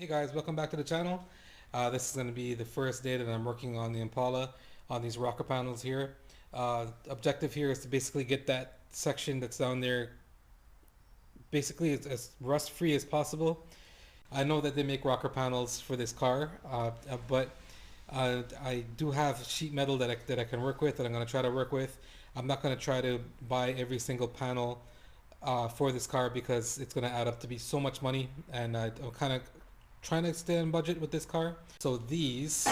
Hey guys, welcome back to the channel. This is going to be the first day that I'm working on the Impala on these rocker panels here. Objective here is to basically get that section that's down there basically as rust free as possible. I know that they make rocker panels for this car, but I do have sheet metal that I can work with, that I'm going to try to work with. I'm not going to try to buy every single panel for this car because it's going to add up to be so much money, and I'm kind of trying to stay on budget with this car. So these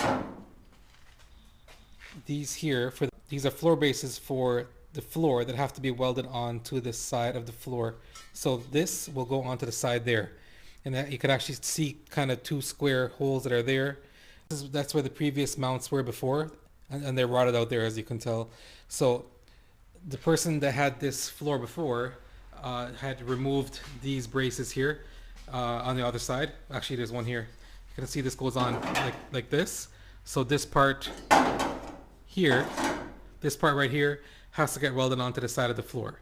here these are floor bases for the floor that have to be welded onto the side of the floor. So this will go onto the side there, and that you can actually see kind of two square holes that are there. That's where the previous mounts were before, and they're rotted out there, as you can tell. So the person that had this floor before had removed these braces here on the other side. Actually, there's one here. You can see this goes on like this. So this part here, this part right here, has to get welded onto the side of the floor,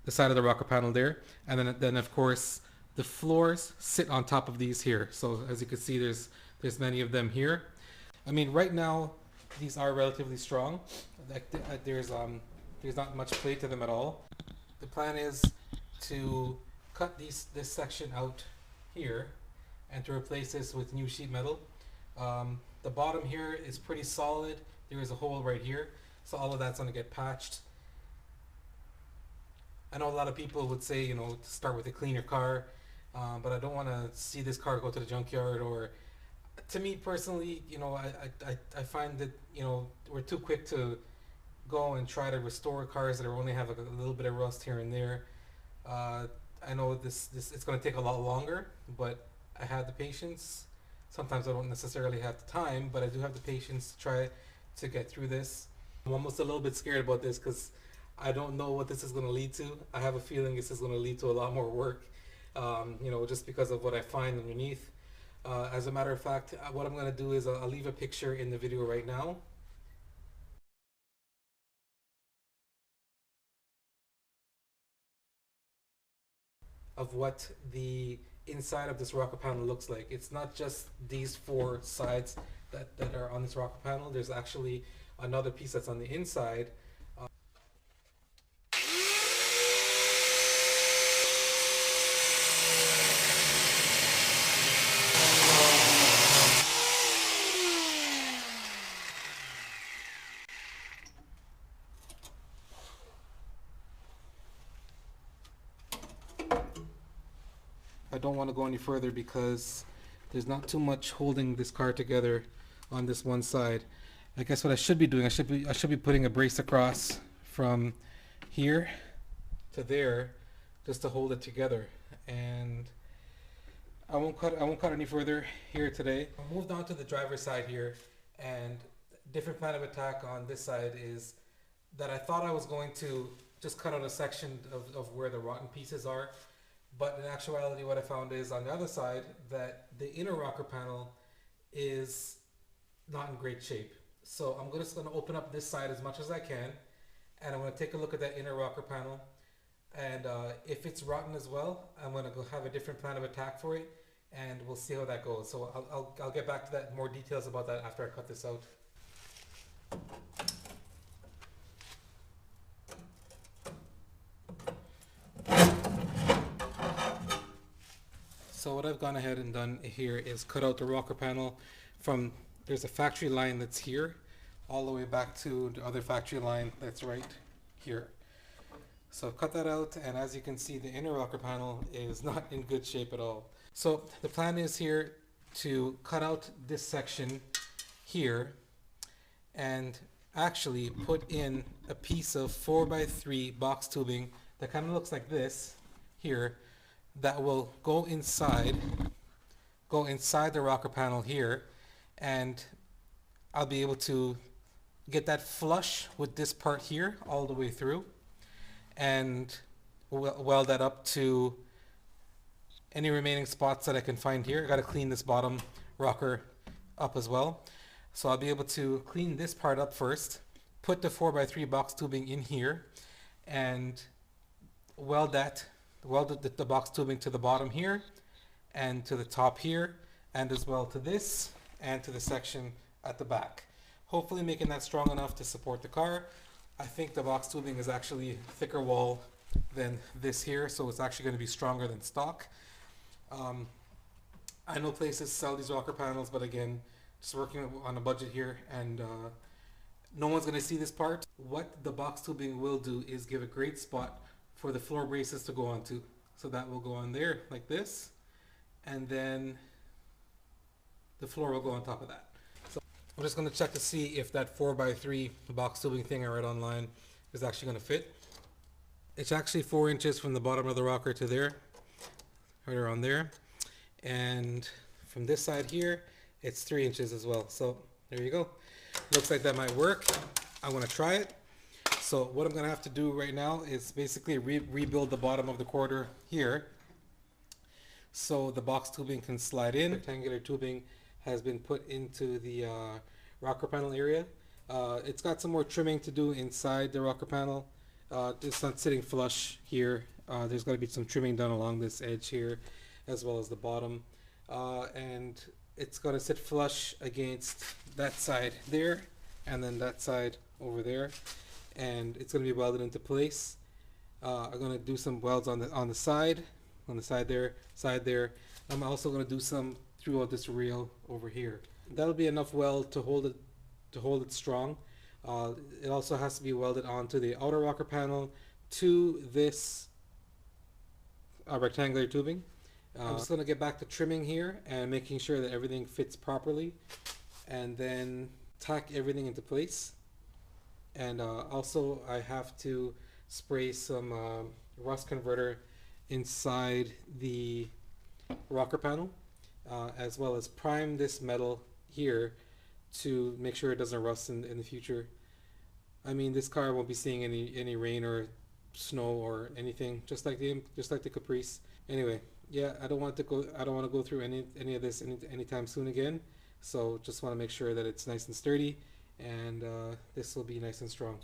the side of the rocker panel there, and then of course the floors sit on top of these here. So as you can see, there's many of them here. I mean, right now these are relatively strong. Like there's not much play to them at all. The plan is to cut this section out here and to replace this with new sheet metal. The bottom here is pretty solid. There is a hole right here, so all of that's going to get patched. I know a lot of people would say, you know, to start with a cleaner car, but I don't want to see this car go to the junkyard. Or to me personally, you know, I find that, you know, we're too quick to go and try to restore cars that only have a little bit of rust here and there. I know this it's going to take a lot longer, but I have the patience. Sometimes I don't necessarily have the time, but I do have the patience to try to get through this. I'm almost a little bit scared about this because I don't know what this is going to lead to. I have a feeling this is going to lead to a lot more work, you know, just because of what I find underneath. As a matter of fact, what I'm going to do is I'll leave a picture in the video right now. Of what the inside of this rocker panel looks like. It's not just these four sides that are on this rocker panel. There's actually another piece that's on the inside. I don't want to go any further because there's not too much holding this car together on this one side. I guess what I should be doing, I should be putting a brace across from here to there just to hold it together. And I won't cut any further here today. I moved on to the driver's side here, and different plan of attack on this side is that I thought I was going to just cut out a section of where the rotten pieces are. But in actuality, what I found is on the other side that the inner rocker panel is not in great shape. So I'm just going to open up this side as much as I can, and I'm going to take a look at that inner rocker panel. And if it's rotten as well, I'm going to go have a different plan of attack for it, and we'll see how that goes. So I'll get back to that, more details about that after I cut this out. So what I've gone ahead and done here is cut out the rocker panel from, there's a factory line that's here, all the way back to the other factory line that's right here. So I've cut that out, and as you can see, the inner rocker panel is not in good shape at all. So the plan is here to cut out this section here and actually put in a piece of 4x3 box tubing that kind of looks like this here, that will go inside the rocker panel here, and I'll be able to get that flush with this part here all the way through and weld that up to any remaining spots that I can find here. I got to clean this bottom rocker up as well. So I'll be able to clean this part up first, put the 4x3 box tubing in here, and weld the box tubing to the bottom here and to the top here, and as well to this and to the section at the back. Hopefully making that strong enough to support the car. I think the box tubing is actually thicker wall than this here, so it's actually going to be stronger than stock. I know places sell these rocker panels, but again, just working on a budget here, and no one's going to see this part. What the box tubing will do is give a great spot for the floor braces to go onto. So that will go on there like this, and then the floor will go on top of that. So I'm just going to check to see if that 4x3 box tubing thing I read online is actually going to fit. It's actually 4 inches from the bottom of the rocker to there, right around there. And from this side here, it's 3 inches as well. So there you go. Looks like that might work. I'm going to try it. So what I'm going to have to do right now is basically rebuild the bottom of the quarter here, so the box tubing can slide in. Rectangular tubing has been put into the rocker panel area. It's got some more trimming to do inside the rocker panel. It's not sitting flush here. There's got to be some trimming done along this edge here, as well as the bottom. And it's going to sit flush against that side there, and then that side over there. And it's going to be welded into place. I'm going to do some welds on the side there. I'm also going to do some throughout this rail over here. That'll be enough weld to hold it strong. It also has to be welded onto the outer rocker panel to this rectangular tubing. I'm just going to get back to trimming here and making sure that everything fits properly, and then tack everything into place. And also I have to spray some rust converter inside the rocker panel, as well as prime this metal here to make sure it doesn't rust in the future. I mean, this car won't be seeing any rain or snow or anything, just like the Caprice. Anyway, yeah, I don't want to go through any of this anytime soon again. So just want to make sure that it's nice and sturdy, and this will be nice and strong.